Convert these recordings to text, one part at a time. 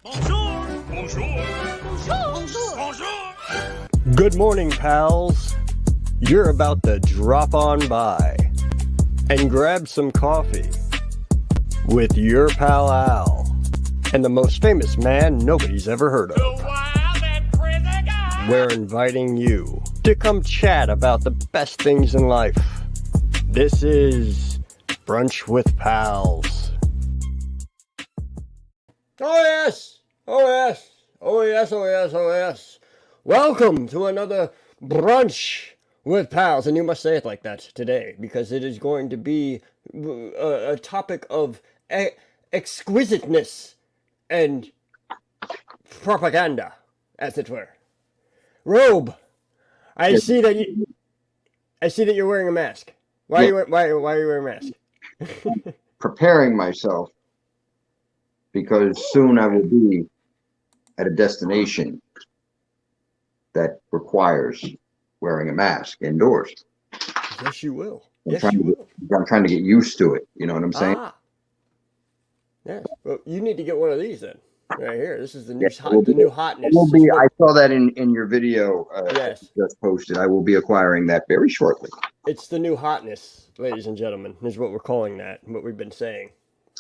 Bonjour. Bonjour. Bonjour. Bonjour. Bonjour. Good morning, pals. You're about to drop on by and grab some coffee with your pal Al and the most famous man nobody's ever heard The of. wild and crazy guy. We're inviting you to come chat about the best things in life. This is Brunch with Pals. Oh yes! Oh yes! Oh yes, oh yes, oh yes. Welcome to another Brunch with Pals. And you must say it like that today because it is going to be a topic of exquisiteness and propaganda, as it were. Robe, I Yeah. see that you're wearing a mask. Why Yeah. are you wearing a mask? Preparing myself because soon I will be at a destination that requires wearing a mask indoors. Yes, you will. I'm Yes, trying you to will. I'm trying to get used to it. You know what I'm saying? Ah, yes. Well, you need to get one of these then. Right here. This is the Yeah, new I hotness. will This be. is what- I saw that in your video yes, just posted. I will be acquiring that very shortly. it's the new hotness, ladies and gentlemen. Is what we're calling that. What we've been saying.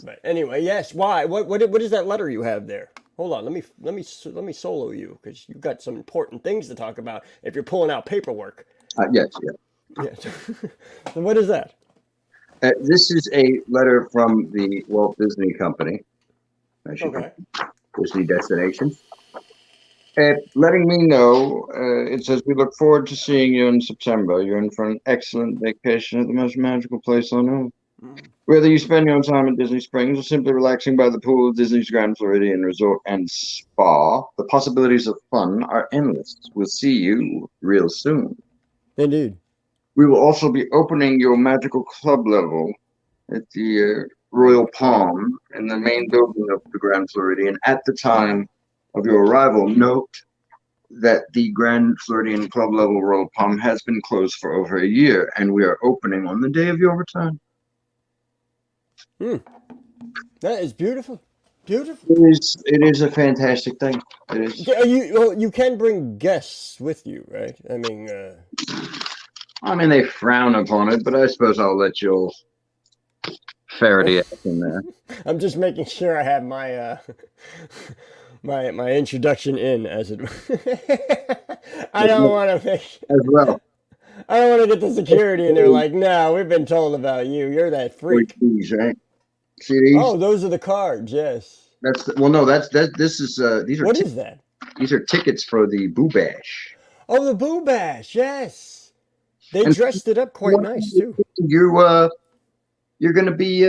But anyway, yes. Why? What is that letter you have there? Hold on. Let me solo you because you've got some important things to talk about. If you're pulling out paperwork. Yes, yeah. Yes. So what is that? This is a letter from the Walt Disney Company. As you Okay. know, Disney Destinations. Letting me know, it says, we look forward to seeing you in September. You're in for an excellent vacation at the most magical place on earth. Mm. Whether you spend your time at Disney Springs or simply relaxing by the pool of Disney's Grand Floridian Resort and Spa, the possibilities of fun are endless. We'll see you real soon. Indeed. We will also be opening your magical club level at the Royal Palm in the main building of the Grand Floridian at the time of your arrival. Note that the Grand Floridian Club level Royal Palm has been closed for over a year, and we are opening on the day of your return. That is beautiful. Beautiful. It is a fantastic thing. It is. Yeah, you can bring guests with you, right? I mean, I mean, they frown upon it, but I suppose I'll let you ferret it out in there. I'm just making sure I have my my introduction in as it. I don't want to make. As well. I don't want to get the security and they're like, "No, we've been told about you. You're that freak." These, right? See these? Oh, those are the cards. Yes. Well, no, that's that. This is these are What is that? these are tickets for the Boo Bash. Oh, the Boo Bash. Yes. They And dressed it up quite nice too. You're gonna be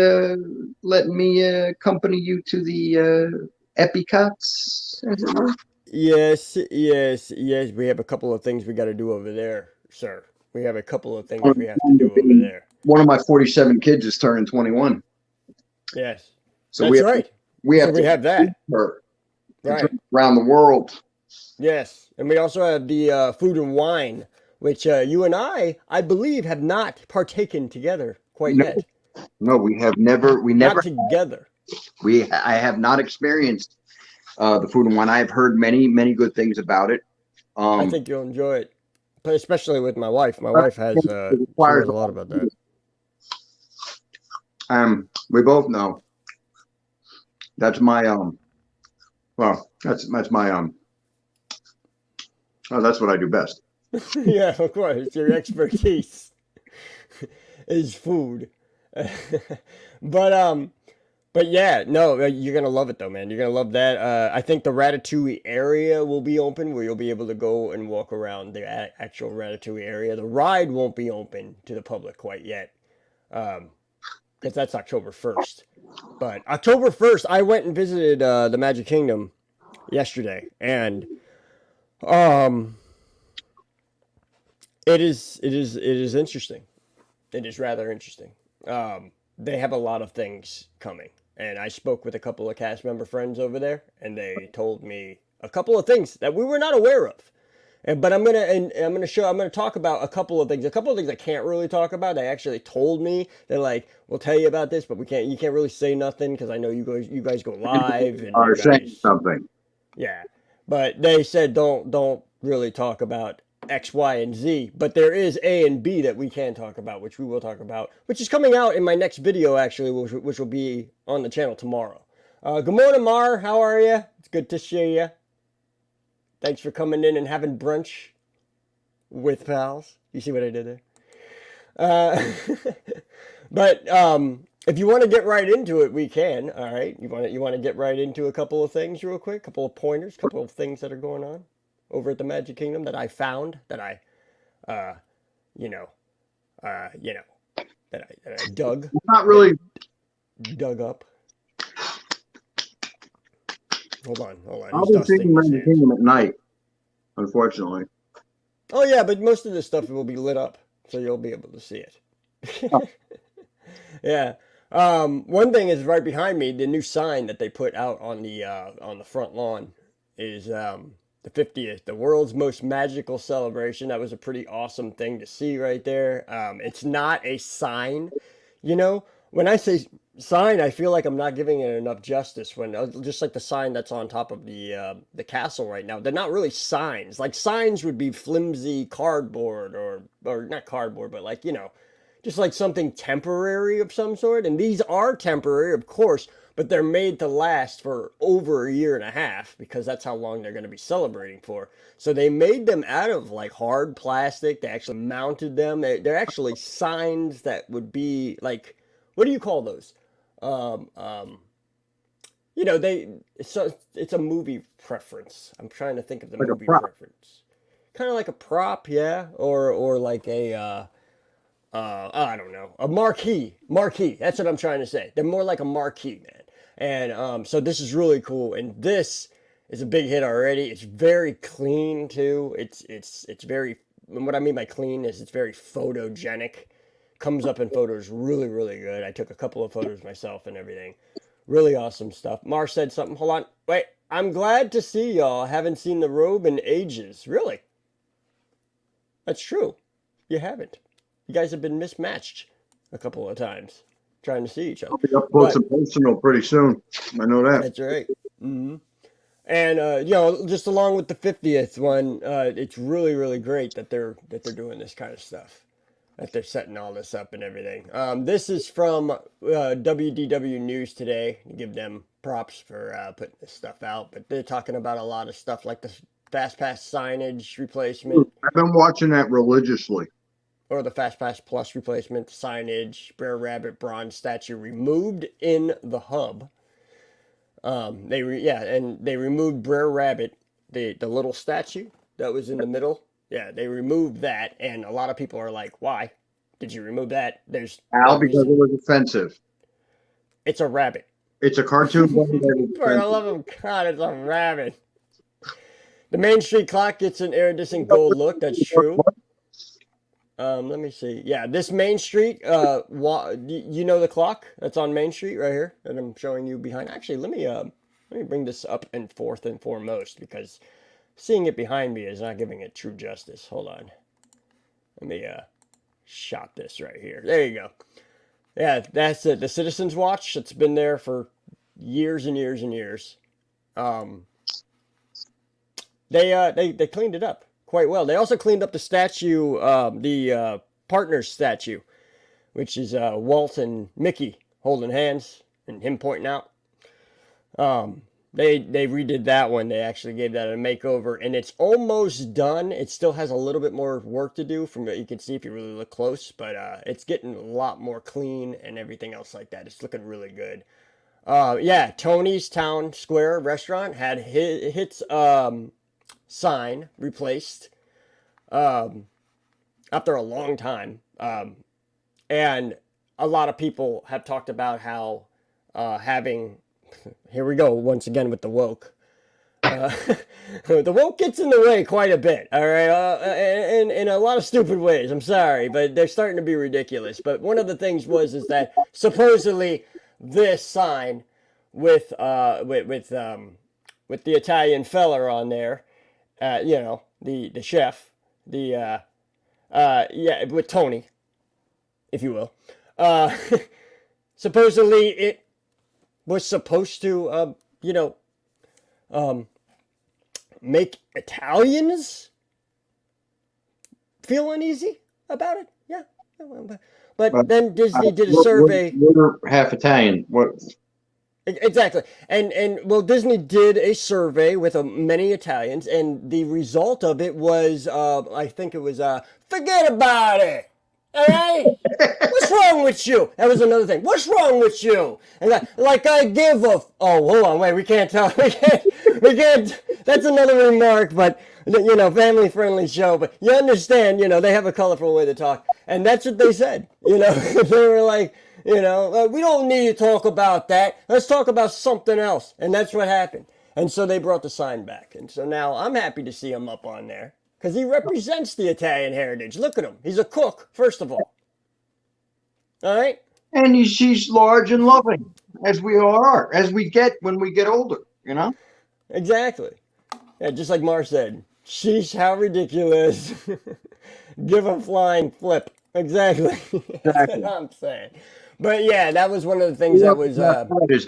letting me accompany you to the Epicots, as it were. Yes, yes, yes. We have a couple of things we got to do over there, sir. We have a couple of things we have to do over there. One of my 47 kids is turning 21, Yes, so that's right. we have So we to have that. her Right. around the world. Yes, and we also have the food and wine, which you and I believe, have not partaken together quite No, yet. no, we never, Not together. I have not experienced the food and wine. I have heard many good things about it. I think you'll enjoy it, but especially with my wife. My wife has she knows a lot about that. We both know that's my well, that's my oh, that's what I do best. Yeah, of course, your expertise is food. But But yeah, no, you're gonna love it though, man. You're gonna love that. I think the Ratatouille area will be open, where you'll be able to go and walk around the actual Ratatouille area. The ride won't be open to the public quite yet, because that's October 1st. But October 1st, I went and visited the Magic Kingdom yesterday, and um, it is interesting. It is rather interesting. They have a lot of things coming. And I spoke with a couple of cast member friends over there, and they told me a couple of things that we were not aware of. But I'm gonna talk about a couple of things. A couple of things I can't really talk about. They actually told me they're like, we'll tell you about this, but we can't. You can't really say nothing because I know you guys go live and you Are saying guys, something. yeah. But they said don't really talk about X, Y, and Z. But there is A and B that we can talk about, which we will talk about, which is coming out in my next video actually, which will be on the channel tomorrow. Good morning, Mar. How are you? It's good to see you. Thanks for coming in and having brunch with pals. You see what I did there? Uh, but if you want to get right into it, we can. All right. You want to get right into a couple of things real quick, a couple of pointers, a couple of things that are going on over at the Magic Kingdom that I found that I, uh, you know, you know, that I Not really. dug up. Hold on. I'll He's be dusting seeing his Magic hands. Kingdom at night, unfortunately. Oh yeah, but most of this stuff will be lit up, so you'll be able to see it. Oh. Yeah. One thing is right behind me. The new sign that they put out on the front lawn is the 50th, the world's most magical celebration. That was a pretty awesome thing to see right there. It's not a sign, you know. When I say sign, I feel like I'm not giving it enough justice. When just like the sign that's on top of the castle right now, they're not really signs. Like signs would be flimsy cardboard or not cardboard, but like just like something temporary of some sort. And these are temporary, of course, but they're made to last for over a year and a half because that's how long they're going to be celebrating for. So they made them out of like hard plastic. They actually mounted them. They're actually signs that would be like, what do you call those? Um, um, it's a movie preference. I'm trying to think of the Like a movie prop. preference. Kind of like a prop, yeah, or like a I don't know, a marquee. Marquee. That's what I'm trying to say. They're more like a marquee, man. And so this is really cool. And this is a big hit already. It's very clean too. It's very. And what I mean by clean is it's very photogenic. Comes up in photos really really good. I took a couple of photos myself and everything. Really awesome stuff. Mar said something. Hold on. Wait. I'm glad to see y'all. Haven't seen the robe in ages. Really? That's true. You haven't. You guys have been mismatched a couple of times trying to see each other. I'll be up close and personal pretty soon. I know that. That's right. Mm-hmm. And just along with the 50th one, it's really really great that they're doing this kind of stuff. That they're setting all this up and everything. This is from WDW News today. Give them props for putting this stuff out. But they're talking about a lot of stuff like the Fast Pass signage replacement. I've been watching that religiously. Or the Fast Pass Plus replacement, signage, Brer Rabbit bronze statue removed in the hub. They removed Brer Rabbit, the little statue that was in the middle. Yeah, they removed that, and a lot of people are like, "Why did you remove that?" There's Al, no because reason. it was offensive. It's a rabbit. It's a cartoon. For the love of God, it's a rabbit. The Main Street clock gets an iridescent gold look. That's true. Let me see. Yeah, this Main Street, you know the clock that's on Main Street right here that I'm showing you behind. Actually, let me bring this up and forth and foremost because seeing it behind me is not giving it true justice. Hold on. Let me shot this right here. There you go. Yeah, that's it. The Citizens Watch. It's been there for years and years and years. They cleaned it up quite well. They also cleaned up the statue, the partners statue, which is Walt and Mickey holding hands and him pointing out. They redid that one. They actually gave that a makeover, and it's almost done. It still has a little bit more work to do from what you can see if you really look close, but it's getting a lot more clean and everything else like that. It's looking really good. Yeah, Tony's Town Square restaurant had its sign replaced after a long time. And a lot of people have talked about how having, here we go once again with the woke. The woke gets in the way quite a bit, all right, in a lot of stupid ways. I'm sorry, but they're starting to be ridiculous. But one of the things is that supposedly this sign with the Italian fella on there, the chef, with Tony, if you will. Supposedly it was supposed to, make Italians feel uneasy about it. Yeah. But then Disney did a survey. We're half Italian. What? Exactly. And well, Disney did a survey with many Italians, and the result of it was, I think it was, forget about it. All right? What's wrong with you? That was another thing. What's wrong with you? And like I give a... Oh, hold on. Wait, we can't tell. We can't... That's another remark, but, family-friendly show. But you understand, they have a colorful way to talk. And that's what they said. They were like, we don't need to talk about that. Let's talk about something else. And that's what happened. And so they brought the sign back. And so now I'm happy to see him up on there. Because he represents the Italian heritage. Look at him. He's a cook, first of all. All right? And he's large and loving, as we all are, as we get when we get older, Exactly. Yeah, just like Mar said. Sheesh, how ridiculous. Give a flying flip. Exactly. That's what I'm saying. But yeah, that was one of the things that was...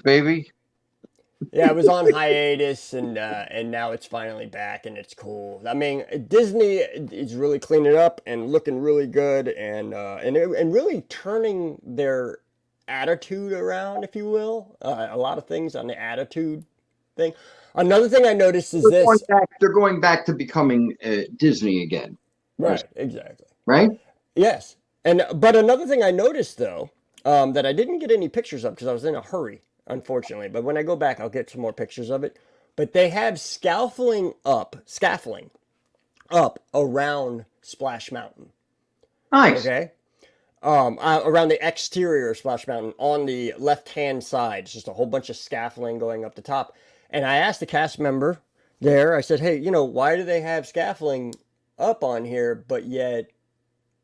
baby. Yeah, it was on hiatus, and now it's finally back, and it's cool. I mean, Disney is really cleaning up and looking really good, and really turning their attitude around, if you will. A lot of things on the attitude thing. Another thing I noticed is they're going back to becoming Disney again. Right, exactly. Right? Yes. But another thing I noticed, though, that I didn't get any pictures of because I was in a hurry, unfortunately. But when I go back, I'll get some more pictures of it. But they have scaffolding up around Splash Mountain. Nice. Okay. Around the exterior of Splash Mountain on the left-hand side. It's just a whole bunch of scaffolding going up the top. And I asked the cast member there, I said, hey, why do they have scaffolding up on here, but yet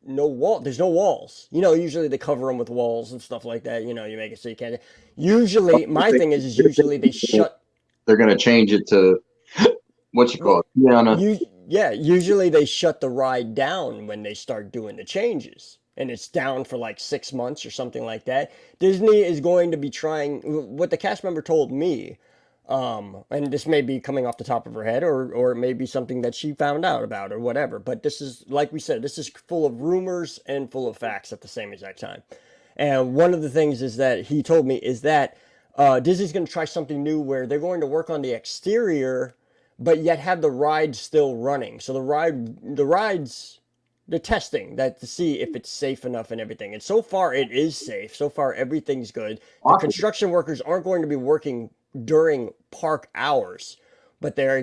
there's no walls. Usually they cover them with walls and stuff like that. You make it so you can't. Usually, my thing is usually they shut. They're going to change it to, what you call it? Usually they shut the ride down when they start doing the changes. And it's down for like 6 months or something like that. Disney is going to be trying, what the cast member told me, and this may be coming off the top of her head, or it may be something that she found out about or whatever. But this is, like we said, this is full of rumors and full of facts at the same exact time. And one of the things is that he told me is that Disney's going to try something new where they're going to work on the exterior, but yet have the ride still running. So the rides, the testing that to see if it's safe enough and everything. And so far it is safe. So far everything's good. The construction workers aren't going to be working during park hours, but they're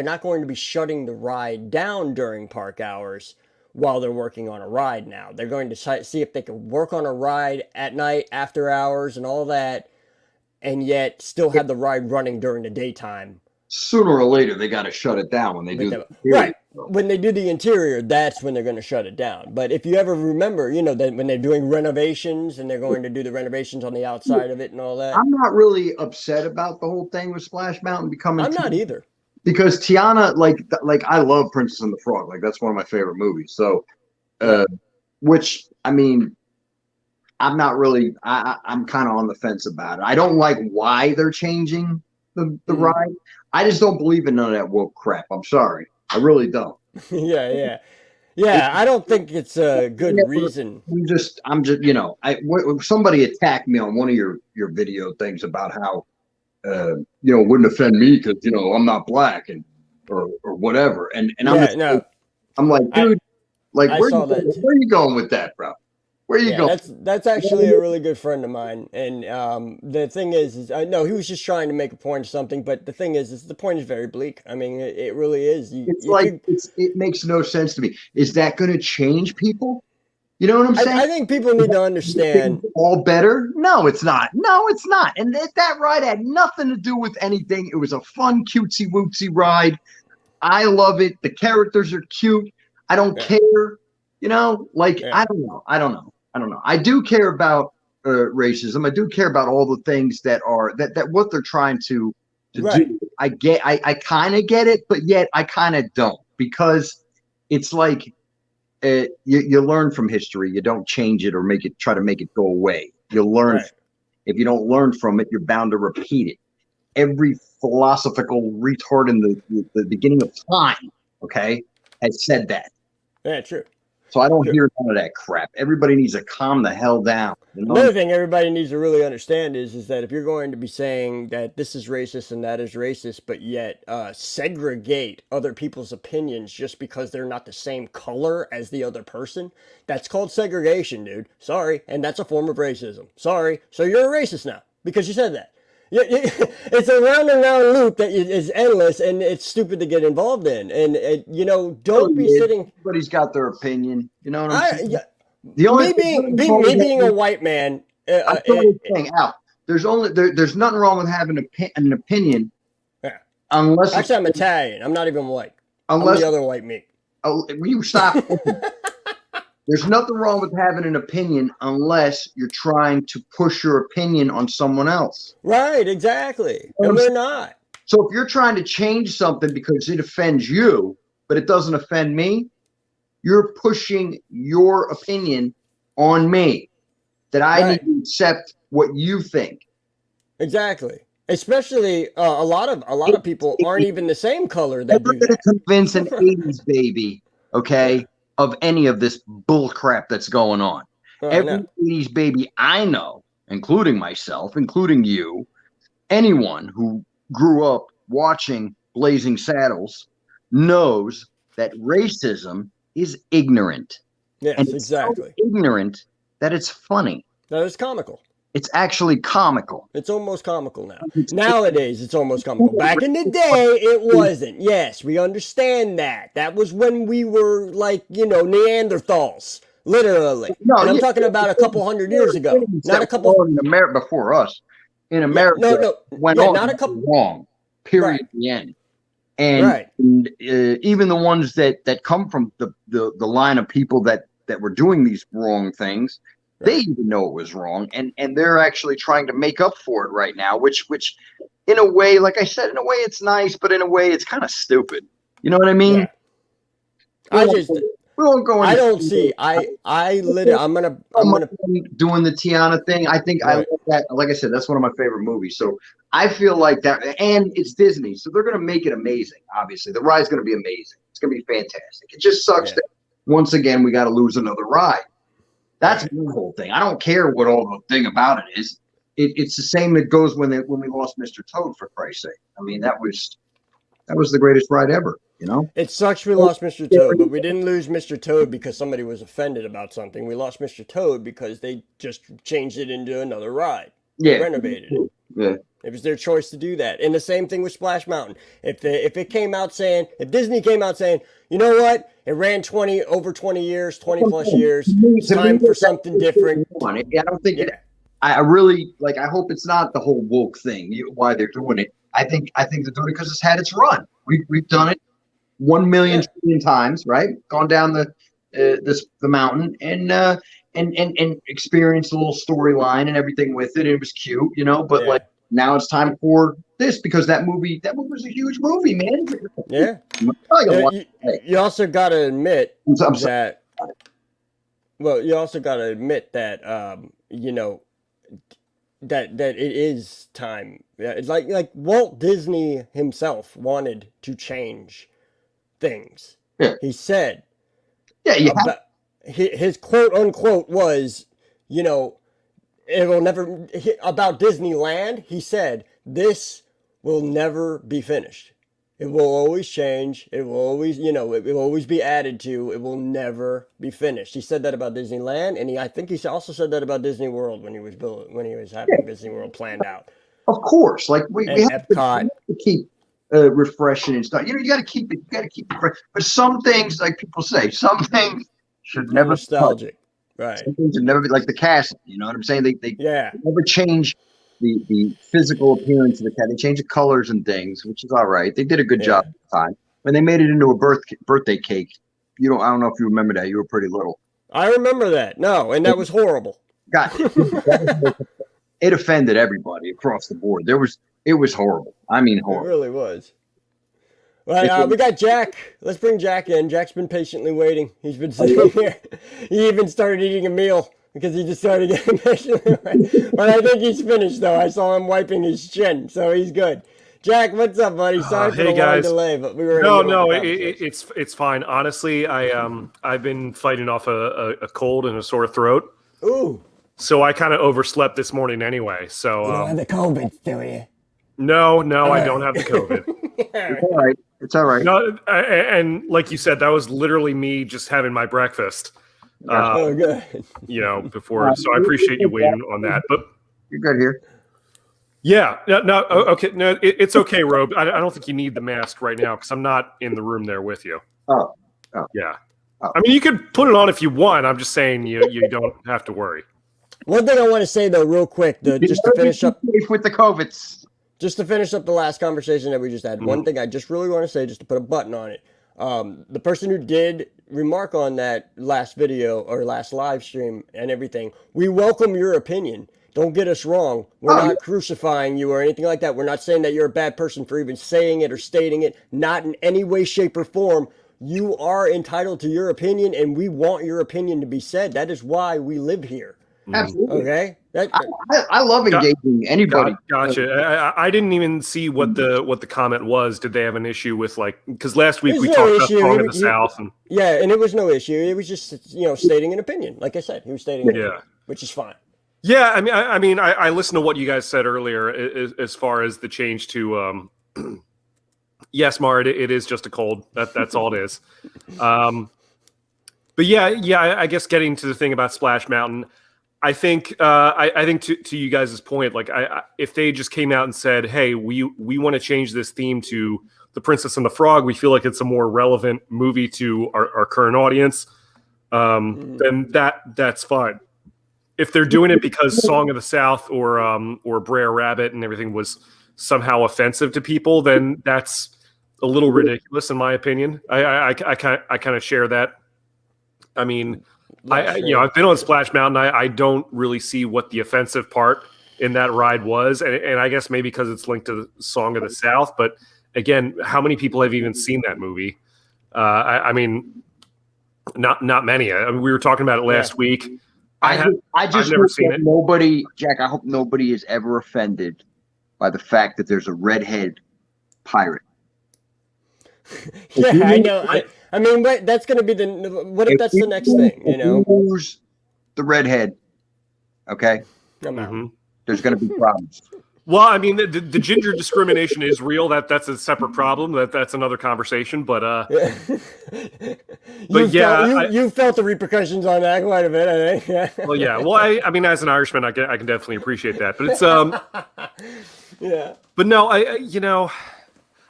not going to be shutting the ride down during park hours while they're working on a ride now. They're going to see if they can work on a ride at night, after hours, and all that, and yet still have the ride running during the daytime. Sooner or later, they got to shut it down when they do the right. When they do the interior, that's when they're going to shut it down. But if you ever remember, that when they're doing renovations and they're going to do the renovations on the outside of it and all that. I'm not really upset about the whole thing with Splash Mountain becoming. I'm not either. Because Tiana, like I love Princess and the Frog. Like that's one of my favorite movies. So, which I mean, I'm not really. I'm kind of on the fence about it. I don't like why they're changing the ride. I just don't believe in none of that woke crap. I'm sorry. I really don't. Yeah. I don't think it's a good reason. I'm just, somebody attacked me on one of your video things about how, it wouldn't offend me because, I'm not black or whatever. And I'm like, dude, where are you going with that, bro? Where are you going? That's actually a really good friend of mine. And the thing is I know he was just trying to make a point or something, but the thing is the point is very bleak. I mean, it really is. It makes no sense to me. Is that going to change people? You know what I'm saying? I think people need to understand. All better? No, it's not. And that ride had nothing to do with anything. It was a fun, cutesy wootsy ride. I love it. The characters are cute. I don't care. I don't know. I do care about racism. I do care about all the things that what they're trying to do. I kind of get it, but yet I kind of don't. because it's like you learn from history. You don't change it or try to make it go away. You learn. Right. If you don't learn from it, you're bound to repeat it. Every philosophical retard in the beginning of time, okay, has said that. Yeah, true. So I don't hear none of that crap. Everybody needs to calm the hell down. You know? Another thing everybody needs to really understand is that if you're going to be saying that this is racist and that is racist, but yet segregate other people's opinions just because they're not the same color as the other person, that's called segregation, dude. Sorry. And that's a form of racism. Sorry. So you're a racist now because you said that. It's a round and round loop that is endless, and it's stupid to get involved in. And don't be sitting. Everybody's got their opinion. You know what I'm saying? Yeah, The only me being a white man. There's nothing wrong with having an opinion. Yeah. Unless actually, I'm Italian. I'm not even white. Unless I'm the other white meat. You stop. There's nothing wrong with having an opinion unless you're trying to push your opinion on someone else. Right, exactly. And we're not. So if you're trying to change something because it offends you, but it doesn't offend me, you're pushing your opinion on me that I need to accept what you think. Exactly. Especially a lot of people aren't even the same color that do that. Never going to convince an 80s baby, okay, of any of this bull crap that's going on. Every 80s baby I know, including myself, including you, anyone who grew up watching Blazing Saddles knows that racism is ignorant. Yes, and it's exactly. So ignorant that it's funny. That is comical. It's actually comical. It's almost comical now. Nowadays, it's almost comical. Back in the day, it wasn't. Yes, we understand that. That was when we were like, Neanderthals, literally. No, and I'm talking about a couple hundred years ago, not a couple. In America before us, in America, went on not a couple wrong. Period. Right. The end. And even the ones that come from the line of people that were doing these wrong things. They even know it was wrong, and they're actually trying to make up for it right now, which in a way, like I said, in a way it's nice, but in a way it's kind of stupid. You know what I mean? Yeah. We won't go into I don't see. I literally I'm gonna doing the Tiana thing. I think I love that. Like I said, that's one of my favorite movies. So I feel like that, and it's Disney, so they're gonna make it amazing. Obviously, the ride's gonna be amazing. It's gonna be fantastic. It just sucks that once again we got to lose another ride. That's the whole thing. I don't care what all the thing about it is. It's the same that goes when we lost Mr. Toad, for Christ's sake. I mean, that was the greatest ride ever, you know? It sucks we lost Mr. Toad, but we didn't lose Mr. Toad because somebody was offended about something. We lost Mr. Toad because they just changed it into another ride. They renovated it. Yeah. It was their choice to do that. And the same thing with Splash Mountain. If Disney came out saying, you know what? It ran 20 years, 20 plus years. It's time for something different. I don't think I really I hope it's not the whole woke thing, why they're doing it. I think they're doing it because it's had its run. We've done it 1 million trillion times, right? Gone down the mountain and experienced a little storyline and everything with it. It was cute, but now it's time for this because that movie was a huge movie, man. Yeah. You also got to admit that. Well, you also got to admit that that it is time. It's like Walt Disney himself wanted to change things. Yeah. He said. Yeah. His quote unquote was, it will never, about Disneyland, he said, this will never be finished. It will always change. It will always, it will always be added to. It will never be finished. He said that about Disneyland, and I think he also said that about Disney World when he was having Disney World planned out. Of course, we have Epcot. To keep refreshing and stuff. You got to keep it. You got to keep it fresh. But some things, like people say, some things should never nostalgic. Right. Some things should never be like the castle. You know what I'm saying? They never change the physical appearance of the cat. They change the colors and things, which is all right. They did a good job at the time. When they made it into a birthday cake, I don't know if you remember that. You were pretty little. I remember that. No, and that was horrible. God, it offended everybody across the board. It was horrible. I mean, horrible. It really was. Well, we got Jack. Let's bring Jack in. Jack's been patiently waiting. He's been sitting here. He even started eating a meal because he just started getting patiently waiting. But I think he's finished, though. I saw him wiping his chin, so he's good. Jack, what's up, buddy? Sorry for the long delay, but we were it's fine. Honestly, I've been fighting off a cold and a sore throat. Ooh. So I kind of overslept this morning anyway. So you don't have the COVID, do you? No, I don't have the COVID. It's all right. It's all right. No, and like you said, that was literally me just having my breakfast. Good. Before. So I appreciate you waiting on that. But you're good here. Yeah. No. Okay. No, it's okay, Robe. I don't think you need the mask right now because I'm not in the room there with you. Oh. Yeah. Oh. I mean, you could put it on if you want. I'm just saying you don't have to worry. One thing I want to say though, real quick, just to finish up with the COVIDs. Just to finish up the last conversation that we just had, one thing I just really want to say, just to put a button on it. The person who did remark on that last video or last live stream and everything, we welcome your opinion. Don't get us wrong. We're not crucifying you or anything like that. We're not saying that you're a bad person for even saying it or stating it. Not in any way, shape, or form. You are entitled to your opinion, and we want your opinion to be said. That is why we live here. Absolutely. Okay. I love engaging anybody. Gotcha. I didn't even see what the comment was. Did they have an issue with because last week we no talked about issue. Song of the South and and it was no issue. It was just stating an opinion. Like I said, he was stating an opinion, which is fine. Yeah, I mean, I listened to what you guys said earlier as far as the change to yes, Mar, it is just a cold. That's all it is. But yeah, I guess getting to the thing about Splash Mountain. I think to you guys' point, if they just came out and said, "Hey, we want to change this theme to The Princess and the Frog. We feel like it's a more relevant movie to our current audience," then that's fine. If they're doing it because Song of the South or Brer Rabbit and everything was somehow offensive to people, then that's a little ridiculous, in my opinion. I kind of share that. I mean. I've been on Splash Mountain. I don't really see what the offensive part in that ride was, and I guess maybe because it's linked to the Song of the South. But again, how many people have even seen that movie? I mean, not many. I mean, we were talking about it last week. I've never seen it. Nobody, Jack. I hope nobody is ever offended by the fact that there's a redhead pirate. Yeah, I know. I mean, but that's going to be what if that's the next thing, Who's the redhead? Okay. There's going to be problems. Well, I mean, the ginger discrimination is real. That's a separate problem. That's another conversation. But you felt the repercussions on that quite a bit, I think. Yeah. Well, yeah. Well, I mean, as an Irishman, I can definitely appreciate that. But it's yeah. But no,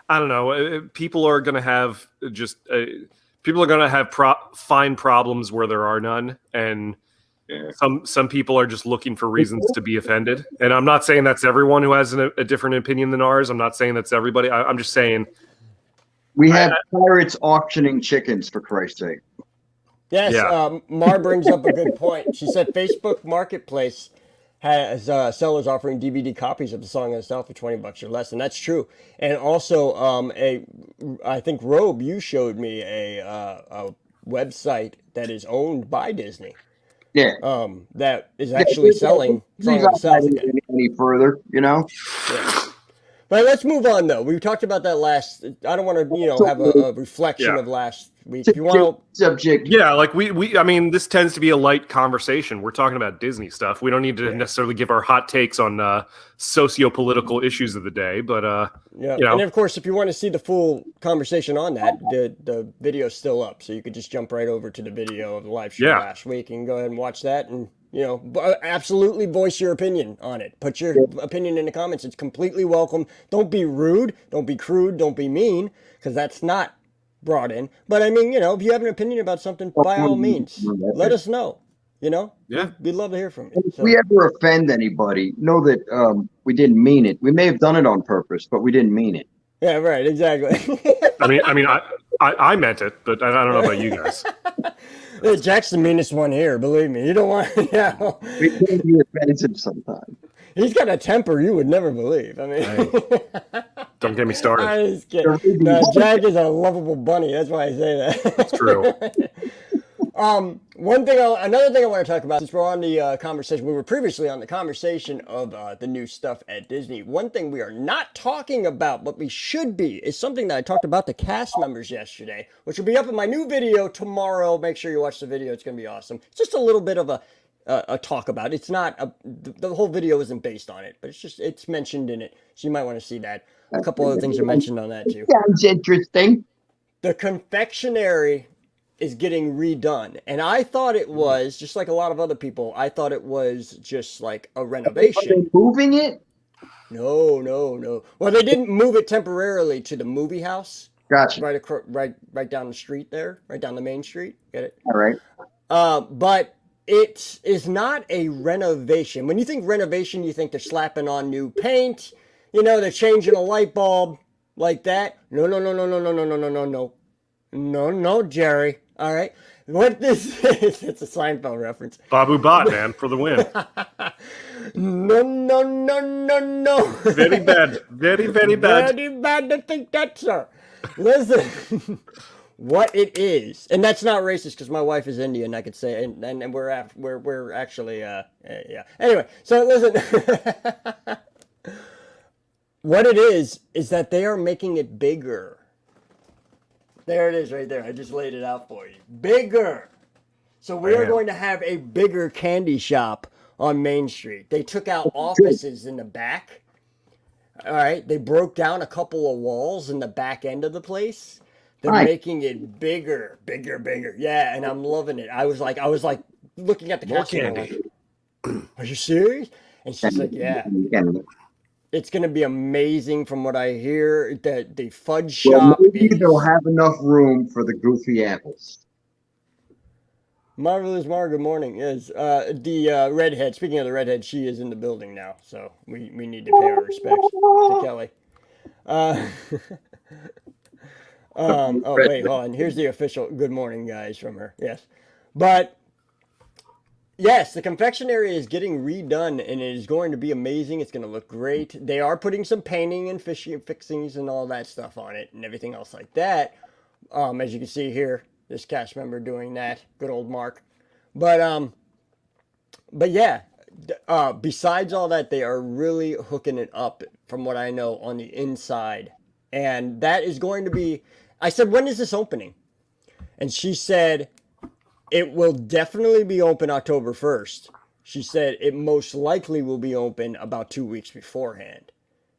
I don't know. People are going to have find problems where there are none, and some people are just looking for reasons to be offended. And I'm not saying that's everyone who has a different opinion than ours. I'm not saying that's everybody. I'm just saying we have pirates auctioning chickens, for Christ's sake. Yes, yeah. Mar brings up a good point. She said Facebook Marketplace has sellers offering DVD copies of the Song of the South for $20 or less, and that's true. And also, I think Robe, you showed me a website that is owned by Disney. Yeah. That is actually selling Song of the South again. Any further, Yeah. But let's move on, though. We talked about that last. I don't want to, have a reflection of last week. If you want to subject, I mean, this tends to be a light conversation. We're talking about Disney stuff. We don't need to necessarily give our hot takes on socio-political issues of the day, but And of course, if you want to see the full conversation on that, the video's still up, so you could just jump right over to the video of the live stream last week and go ahead and watch that and. Absolutely voice your opinion on it. Put your opinion in the comments. It's completely welcome. Don't be rude. Don't be crude. Don't be mean, because that's not brought in. But I mean, if you have an opinion about something, by all means, let us know. Yeah, we'd love to hear from you. If we ever offend anybody, know that we didn't mean it. We may have done it on purpose, but we didn't mean it. Yeah, right. Exactly. I meant it, but I don't know about you guys. Jack's the meanest one here, believe me. You don't want We can be offensive sometimes. He's got a temper you would never believe. I mean, Don't get me started. I just kidding. No, Jack is a lovable bunny. That's why I say that. That's true. Another thing I want to talk about, since we're on the conversation, we were previously on the conversation of the new stuff at Disney. One thing we are not talking about, but we should be, is something that I talked about the cast members yesterday, which will be up in my new video tomorrow. Make sure you watch the video. It's going to be awesome. It's just a little bit of a talk about it. It's not the whole video isn't based on it, but it's mentioned in it, so you might want to see that. A couple other things are mentioned on that too. Sounds interesting. The confectionery is getting redone, and I thought it was just like a lot of other people. I thought it was just like a renovation. Are they moving it? No. Well, they didn't move it temporarily to the movie house. Gotcha. Right down the street there, right down the main street. Get it? All right. But it is not a renovation. When you think renovation, you think they're slapping on new paint. You know, they're changing a light bulb like that. No. No, Jerry. All right. What this is, it's a Seinfeld reference. Babu Bot, man, for the win. No. Very bad. Very, very bad. Very bad to think that, sir. Listen, what it is, and that's not racist because my wife is Indian. I could say, and we're actually yeah. Anyway, so listen. What it is that they are making it bigger. There it is right there. I just laid it out for you. Bigger. So we are going to have a bigger candy shop on Main Street. They took out offices in the back. All right. They broke down a couple of walls in the back end of the place. They're making it bigger. Yeah, and I'm loving it. I was like looking at the castle. Like, are you serious? And she's like, yeah. It's going to be amazing from what I hear. The fudge shop. Maybe they'll have enough room for the goofy apples. Marvelous Mar, good morning. Yes, the redhead, speaking of the redhead, she is in the building now. So we need to pay our respects to Kelly. Oh, wait, hold on. Here's the official good morning, guys, from her. Yes. But yes, the confectionery is getting redone, and it is going to be amazing. It's going to look great. They are putting some painting and fixings and all that stuff on it and everything else like that. As you can see here, this cast member doing that. Good old Mark. But yeah, besides all that, they are really hooking it up, from what I know, on the inside. And that is going to be... I said, when is this opening? And she said... It will definitely be open October 1st. She said it most likely will be open about 2 weeks beforehand.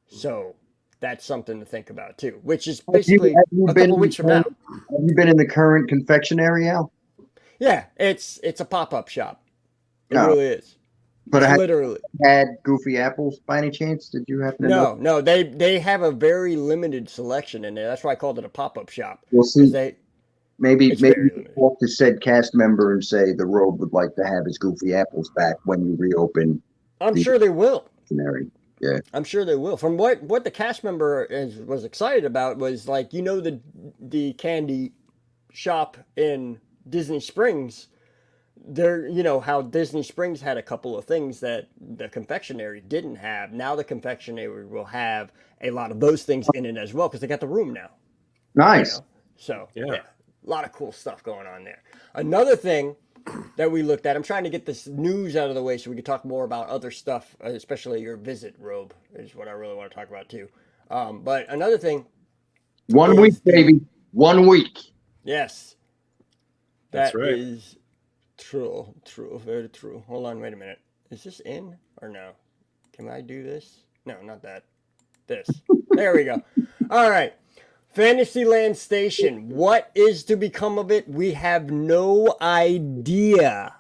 So that's something to think about too, which is basically a couple weeks from now. Have you been in the current confectionery, Al? Yeah, it's a pop-up shop. It really is. But I literally had goofy apples by any chance? Did you happen to know? No, they have a very limited selection in there. That's why I called it a pop-up shop. We'll see. Maybe talk to said cast member and say the Robe would like to have his goofy apples back when you reopen. I'm sure they will. Yeah, I'm sure they will. From what the cast member was excited about was, like, you know, the candy shop in Disney Springs. There, you know how Disney Springs had a couple of things that the confectionery didn't have. Now the confectionery will have a lot of those things in it as well because they got the room now. Nice. You know? So yeah. A lot of cool stuff going on there. Another thing that we looked at, I'm trying to get this news out of the way so we can talk more about other stuff, especially your visit, Robe, is what I really want to talk about too. But another thing. 1 week, baby. 1 week. Yes. That's right. Is true, very true. Hold on, wait a minute. Is this in or no? Can I do this? No, not that. This. There we go. All right. Fantasyland Station. What is to become of it? We have no idea.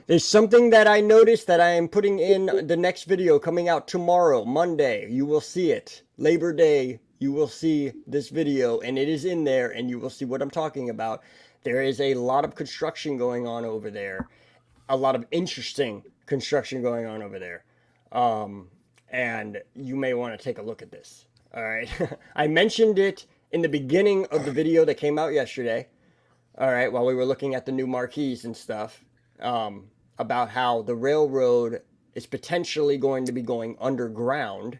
There's something that I noticed that I am putting in the next video coming out tomorrow, Monday. You will see it. Labor Day, you will see this video, and it is in there, and you will see what I'm talking about. There is a lot of construction going on over there. A lot of interesting construction going on over there. And you may want to take a look at this. All right. I mentioned it in the beginning of the video that came out yesterday, all right, while we were looking at the new marquees and stuff, about how the railroad is potentially going to be going underground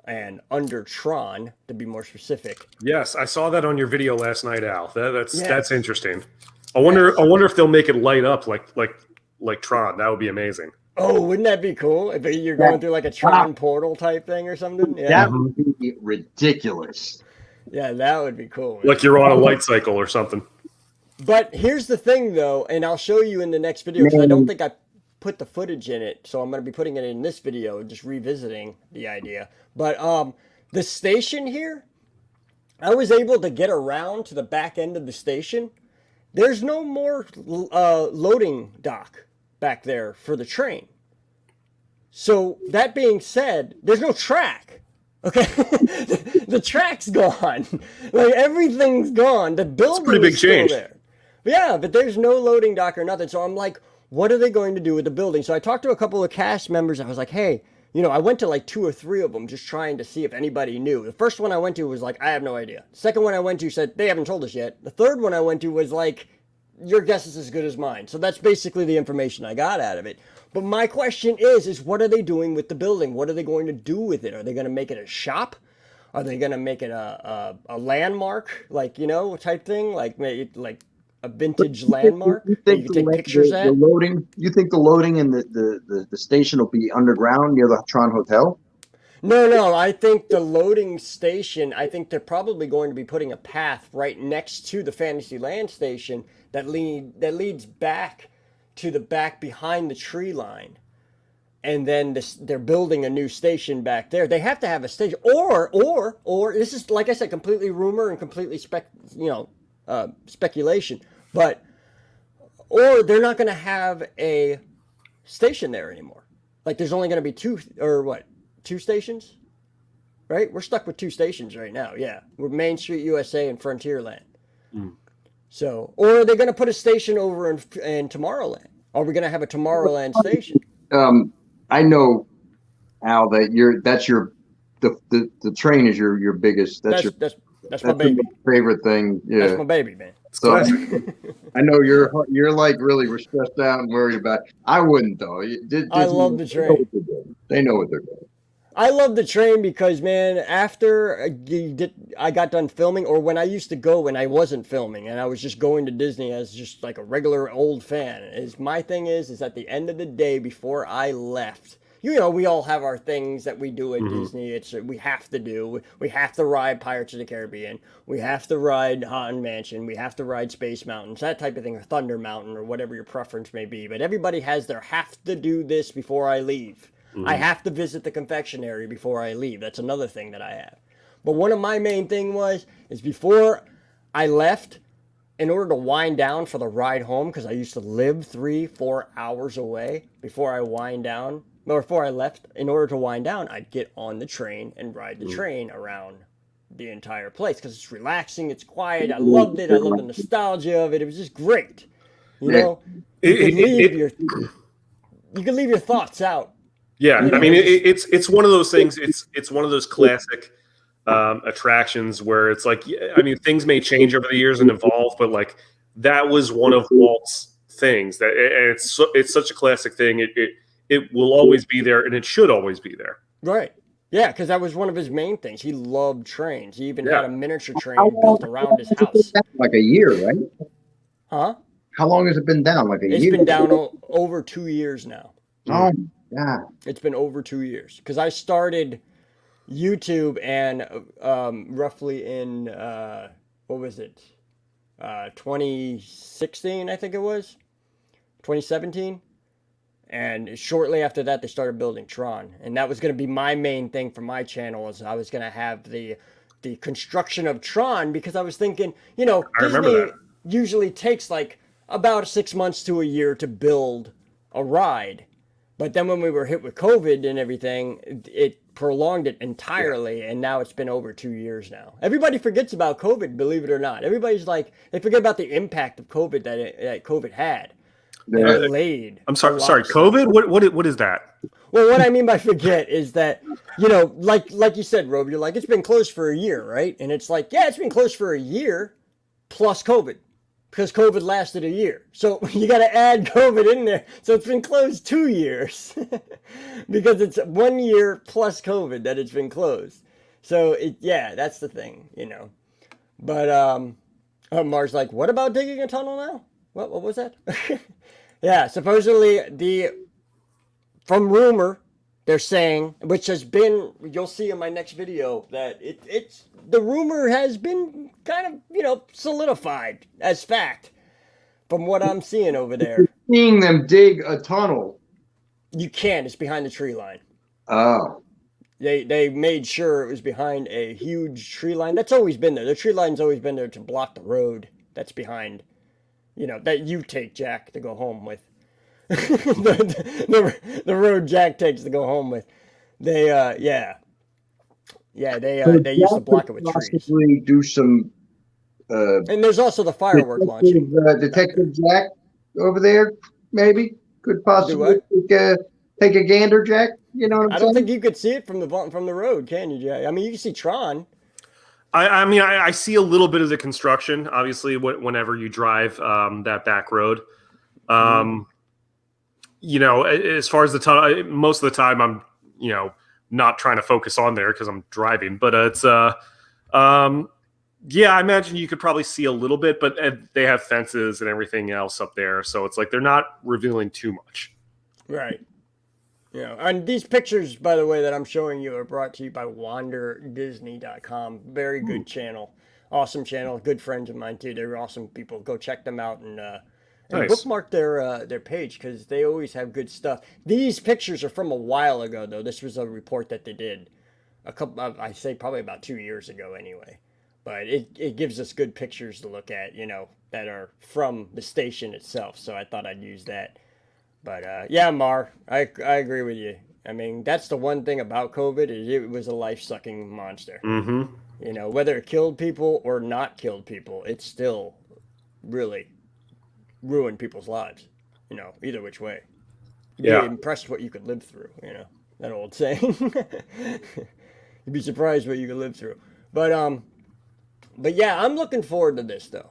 and under Tron, to be more specific. Yes, I saw that on your video last night, Al. That's interesting. I Yes. wonder if they'll make it light up like Tron. That would be amazing. Oh, wouldn't that be cool? If you're going through like a Tron portal type thing or something? Yeah. That would be ridiculous. Yeah, that would be cool. Man. Like you're on a light cycle or something. But here's the thing, though, and I'll show you in the next video because I don't think I put the footage in it, so I'm going to be putting it in this video, just revisiting the idea. But the station here, I was able to get around to the back end of the station. There's no more loading dock back there for the train. So that being said, there's no track. Okay, the track's gone. Like everything's gone. The building pretty big is still change. there. Yeah, but there's no loading dock or nothing. So I'm like, what are they going to do with the building? So I talked to a couple of cast members. I was like, hey, I went to like 2 or 3 of them just trying to see if anybody knew. The first one I went to was like, I have no idea. The second one I went to said, they haven't told us yet. The third one I went to was like, your guess is as good as mine. So that's basically the information I got out of it. But my question is what are they doing with the building? What are they going to do with it? Are they going to make it a shop? Are they going to make it a landmark, like, type thing? Like a vintage landmark that you can take pictures at? You think the loading in the station will be underground near the Tron Hotel? No. I think the loading station, I think they're probably going to be putting a path right next to the Fantasyland station that leads back to the back behind the tree line. And then they're building a new station back there. They have to have a station, or this is, like I said, completely rumor and completely speculation. But or they're not going to have a station there anymore. Like there's only going to be 2 stations, right? We're stuck with 2 stations right now. Yeah, we're Main Street USA and Frontierland. So, or are they going to put a station over in Tomorrowland? Are we going to have a Tomorrowland station? I know, Al, that the train is your biggest. That's my baby. Your favorite thing. Yeah, that's my baby, man. So I know you're like really stressed out and worried about it. I wouldn't though. I love the train. They know what they're doing. I love the train because, man, after I got done filming, or when I used to go when I wasn't filming and I was just going to Disney as just like a regular old fan, my thing is at the end of the day before I left, we all have our things that we do at Disney. We have to do. We have to ride Pirates of the Caribbean. We have to ride Haunted Mansion. We have to ride Space Mountains, that type of thing, or Thunder Mountain, or whatever your preference may be. But everybody has their have to do this before I leave. I have to visit the confectionery before I leave. That's another thing that I have. But one of my main thing is before I left, in order to wind down for the ride home, because I used to live 3-4 hours away before I left, in order to wind down, I'd get on the train and ride the train around the entire place because it's relaxing, it's quiet. I loved it. I love the nostalgia of it. It was just great. You can leave your thoughts out. Yeah, I mean, it's one of those things. It's one of those classic attractions where it's like, I mean, things may change over the years and evolve, but like that was one of Walt's things. And it's such a classic thing. It will always be there, and it should always be there. Right. Yeah, because that was one of his main things. He loved trains. He even had a miniature train built around his house. Like a year, right? Huh? How long has it been down? Like a year? It's been down over 2 years now. Oh, yeah. It's been over 2 years. Because I started YouTube and roughly in, 2016, I think it was? 2017? And shortly after that, they started building Tron. And that was going to be my main thing for my channel, is I was going to have the construction of Tron, because I was thinking, Disney usually takes like about 6 months to a year to build a ride. But then when we were hit with COVID and everything, it prolonged it entirely, and now it's been over 2 years now. Everybody forgets about COVID, believe it or not. Everybody's like, they forget about the impact of COVID that COVID had. Delayed. I'm sorry. COVID. What is that? Well, what I mean by forget is that, like you said, Rob, you're like, it's been closed for a year, right? And it's like, yeah, it's been closed for a year plus COVID. because COVID lasted a year. So you got to add COVID in there. So it's been closed 2 years because it's 1 year plus COVID that it's been closed. So yeah, that's the thing, you know. But Mar's like, what about digging a tunnel now? What was that? Yeah, supposedly from rumor, they're saying, which has been, you'll see in my next video, that it's the rumor has been kind of, you know, solidified as fact from what I'm seeing over there. Seeing them dig a tunnel. You can't. It's behind the tree line. Oh. They made sure it was behind a huge tree line. That's always been there. The tree line's always been there to block the road that's behind, you know, that you take, Jack, to go home with. the road Jack takes to go home with. They they used to block it with trees. Do some And there's also the firework launching. Detective Jack over there, maybe could possibly take a gander, Jack. You know what I'm saying? I don't think you could see it from the road, can you, Jack? I mean, you can see Tron. I mean, I see a little bit of the construction, obviously, whenever you drive that back road. You know, as far as the tunnel, most of the time I'm, you know, not trying to focus on there because I'm driving. But it's, yeah, I imagine you could probably see a little bit, but they have fences and everything else up there. So it's like they're not revealing too much. Right. Yeah, and these pictures, by the way, that I'm showing you are brought to you by WanderDisney.com. Very good channel. Awesome channel. Good friends of mine, too. They're awesome people. Go check them out and Nice. bookmark their page because they always have good stuff. These pictures are from a while ago, though. This was a report that they did I say probably about 2 years ago anyway. But it gives us good pictures to look at, you know, that are from the station itself. So I thought I'd use that. But yeah, Mar, I agree with you. I mean, that's the one thing about COVID is it was a life-sucking monster. Mm-hmm. You know, whether it killed people or not killed people, it still really ruined people's lives. You know, either which way. You'd be impressed what you could live through. You know, that old saying. You'd be surprised what you could live through. But yeah, I'm looking forward to this though.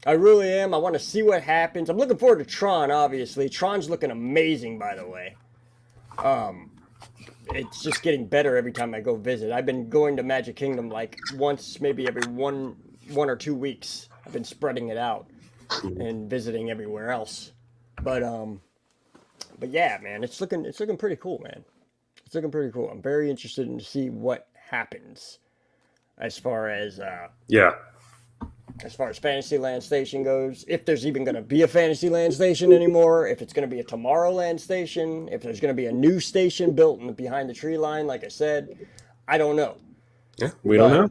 I really am. I want to see what happens. I'm looking forward to Tron, obviously. Tron's looking amazing, by the way. It's just getting better every time I go visit. I've been going to Magic Kingdom like once, maybe every one or 2 weeks. I've been spreading it out and visiting everywhere else. But yeah, man, it's looking pretty cool, man. It's looking pretty cool. I'm very interested in to see what happens as far as Fantasyland Station goes, if there's even going to be a Fantasyland Station anymore, if it's going to be a Tomorrowland Station, if there's going to be a new station built behind the tree line, like I said, I don't know. Yeah, we don't know.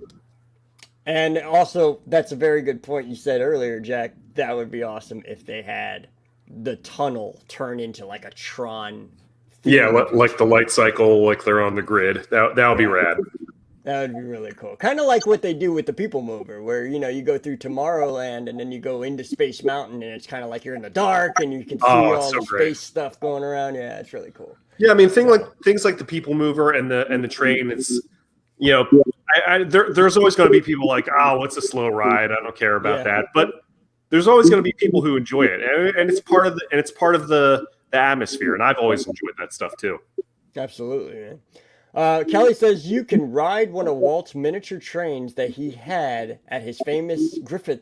And also, that's a very good point you said earlier, Jack. That would be awesome if they had the tunnel turn into like a Tron. Yeah, like the light cycle, like they're on the grid. That would be rad. That would be really cool. Kind of like what they do with the People Mover, where, you know, you go through Tomorrowland and then you go into Space Mountain and it's kind of like you're in the dark and you can see all the space stuff going around. Yeah, it's really cool. Yeah, I mean, things like the People Mover and the train, it's, you know, there's always going to be people like, oh, what's a slow ride? I don't care about that. But there's always going to be people who enjoy it, and it's part of the atmosphere. And I've always enjoyed that stuff too. Absolutely, man. Kelly says you can ride one of Walt's miniature trains that he had at his famous Griffith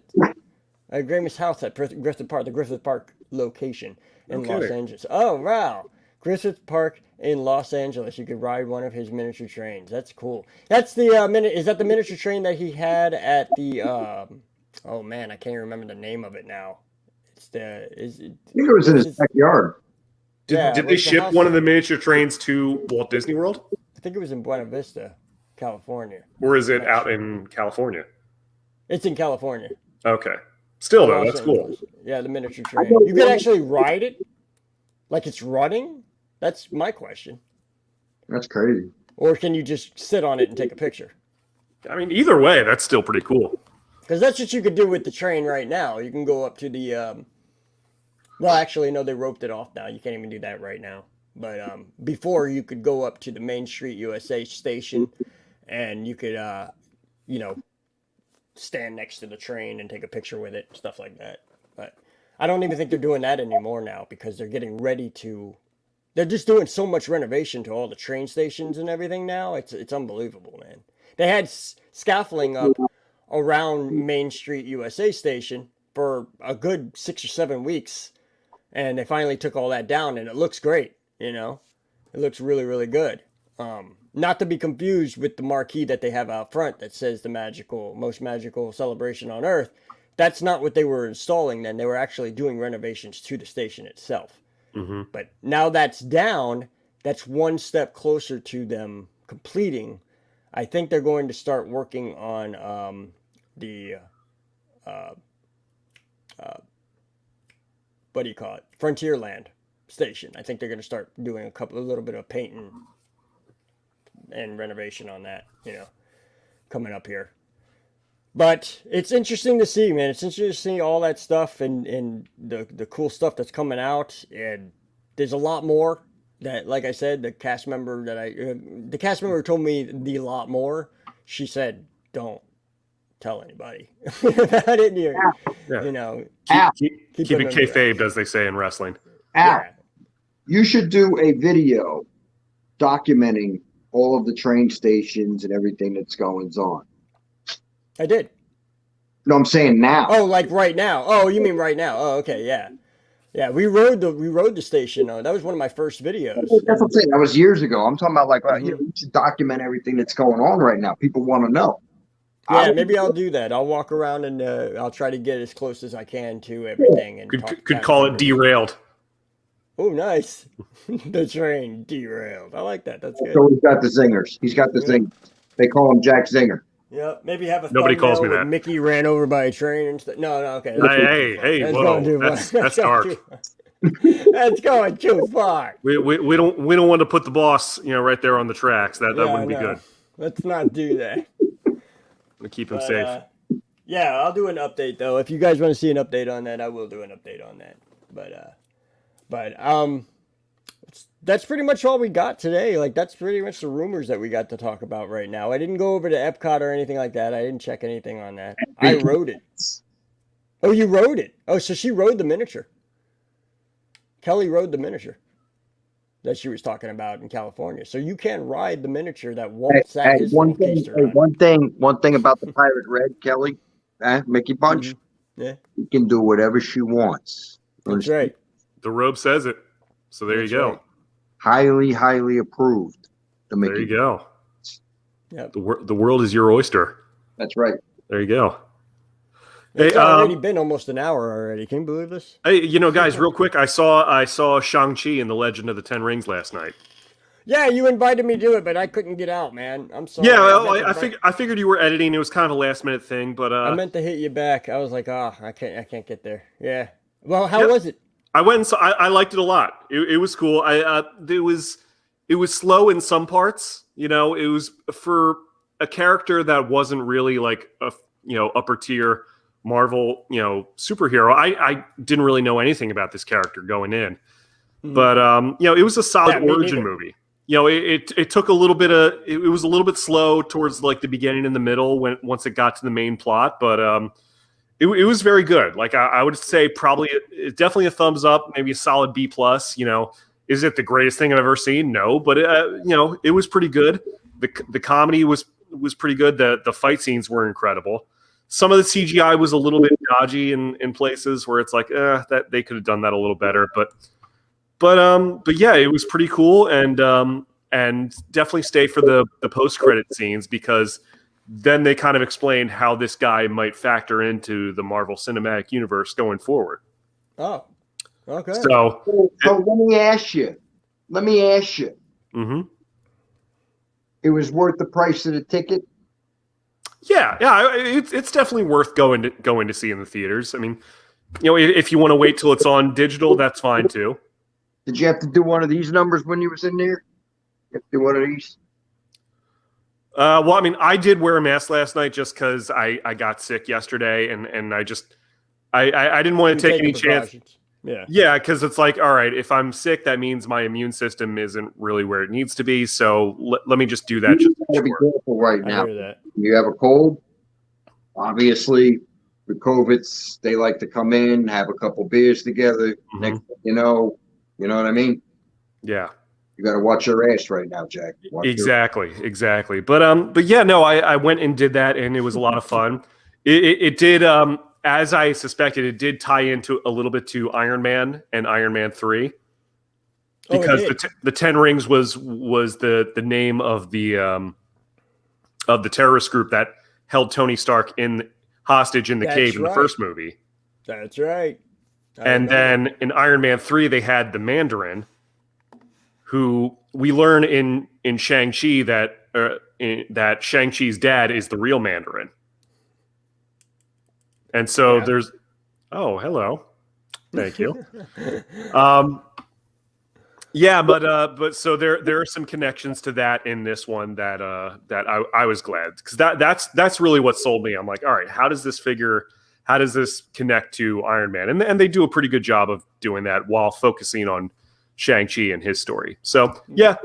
house at Griffith Park, the Griffith Park location in Los Angeles. Oh, wow. Griffith Park in Los Angeles. You could ride one of his miniature trains. That's cool. That's the is that the miniature train that he had at the oh man, I can't remember the name of it now. I think it was in his backyard. Did they ship one of the miniature trains to Walt Disney World? I think it was in Buena Vista, California. Or is it out in California? It's in California. Okay. Still, though, that's cool. Yeah, the miniature train. You could actually ride it like it's running? That's my question. That's crazy. Or can you just sit on it and take a picture? I mean, either way, that's still pretty cool. Because that's what you could do with the train right now. You can go up to the... well, actually, no, they roped it off now. You can't even do that right now. But before, you could go up to the Main Street USA station, and you could, you know, stand next to the train and take a picture with it, stuff like that. But I don't even think they're doing that anymore now because they're getting ready to. They're just doing so much renovation to all the train stations and everything now. It's unbelievable, man. They had scaffolding up around Main Street USA station for a good 6 or 7 weeks, and they finally took all that down, and it looks great. You know, it looks really, really good. Not to be confused with the marquee that they have out front that says the most magical celebration on earth. That's not what they were installing then. They were actually doing renovations to the station itself. Mm-hmm. But now that's down, that's one step closer to them completing. I think they're going to start working on the what do you call it? Frontierland station. I think they're going to start doing a little bit of painting and renovation on that, coming up here. But it's interesting to see, man. It's interesting to see all that stuff and the cool stuff that's coming out. And there's a lot more that, like I said, the cast member who told me the lot more, she said, don't tell anybody about it. Keep it kayfabe, as they say in wrestling. Al, you should do a video documenting all of the train stations and everything that's going on. I did. No, I'm saying now. Oh, like right now. Oh, you mean right now? Oh, okay, yeah. Yeah, we rode the station. That was one of my first videos. That's what I'm saying. That was years ago. I'm talking about you should document everything that's going on right now. People want to know. Yeah, maybe I'll do that. I'll walk around and I'll try to get as close as I can to everything. And could call it derailed. Oh, nice. The train derailed. I like that. That's good. So he's got the zingers. He's got the zingers. They call him Jack Zinger. Yeah, maybe have a Nobody calls me that. that. Mickey ran over by a train and stuff. No, okay. Hey, whoa, that's dark. That's going too far. We don't want to put the boss, right there on the tracks. That wouldn't be good. Let's not do that. We keep him safe. Yeah, I'll do an update though. If you guys want to see an update on that, I will do an update on that. But that's pretty much all we got today. Like, that's pretty much the rumors that we got to talk about right now. I didn't go over to Epcot or anything like that. I didn't check anything on that. I rode it. Oh, you rode it? Oh, so she rode the miniature. Kelly rode the miniature that she was talking about in California. So you can ride the miniature that Walt sat his one thing about the Pirate Red, Kelly, Mickey Punch. Mm-hmm. Yeah. She can do whatever she wants. That's right. The robe says it. So there you go. Right. Highly, highly approved. There you go. Yep. The world is your oyster. That's right. There you go. It's already been almost an hour already. Can you believe this? Hey, guys, real quick, I saw Shang-Chi and the Legend of the Ten Rings last night. Yeah, you invited me to it, but I couldn't get out, man. I'm sorry. Yeah, I figured you were editing. It was kind of a last minute thing, but I meant to hit you back. I was like, I can't get there. Yeah. Well, how was it? I went and I liked it a lot. It was cool. It was slow in some parts. It was for a character that wasn't really like a upper tier Marvel superhero. I didn't really know anything about this character going in, but it was a solid origin movie. It took a little bit of it was a little bit slow towards like the beginning and the middle once it got to the main plot, but it was very good. Like I would say probably it's definitely a thumbs up, maybe a solid B+. Is it the greatest thing I've ever seen? No, but it was pretty good. The comedy was pretty good. The fight scenes were incredible. Some of the CGI was a little bit dodgy in places where it's like that they could have done that a little better. But yeah, it was pretty cool and definitely stay for the post credit scenes because then they kind of explained how this guy might factor into the Marvel Cinematic Universe going forward. Oh, okay. So let me ask you. Mm-hmm. It was worth the price of the ticket? Yeah, it's definitely worth going to see in the theaters. I mean, if you want to wait till it's on digital, that's fine too. Did you have to do one of these numbers when you was in there? You have to do one of these? Well, I mean, I did wear a mask last night just because I got sick yesterday, and I didn't want to take any chance. Yeah, because it's like, all right, if I'm sick, that means my immune system isn't really where it needs to be. So let me just do that. You gotta be careful right now. You have a cold? Obviously, the COVIDs, they like to come in, have a couple beers together. Next thing you know what I mean? Yeah. You got to watch your ass right now, Jack. Exactly. But yeah, no, I went and did that, and it was a lot of fun. It did, as I suspected, it did tie into a little bit to Iron Man and Iron Man 3, because the 10 Rings was the name of the terrorist group that held Tony Stark in hostage in the cave in the first movie. That's right. And then in Iron Man 3, they had the Mandarin, who we learn in Shang-Chi that Shang-Chi's dad is the real Mandarin. And so there's, oh, hello. Thank you. Yeah, but so there are some connections to that in this one that I was glad, because that's really what sold me. I'm like, all right, how does this connect to Iron Man? And they do a pretty good job of doing that while focusing on Shang-Chi and his story. So yeah,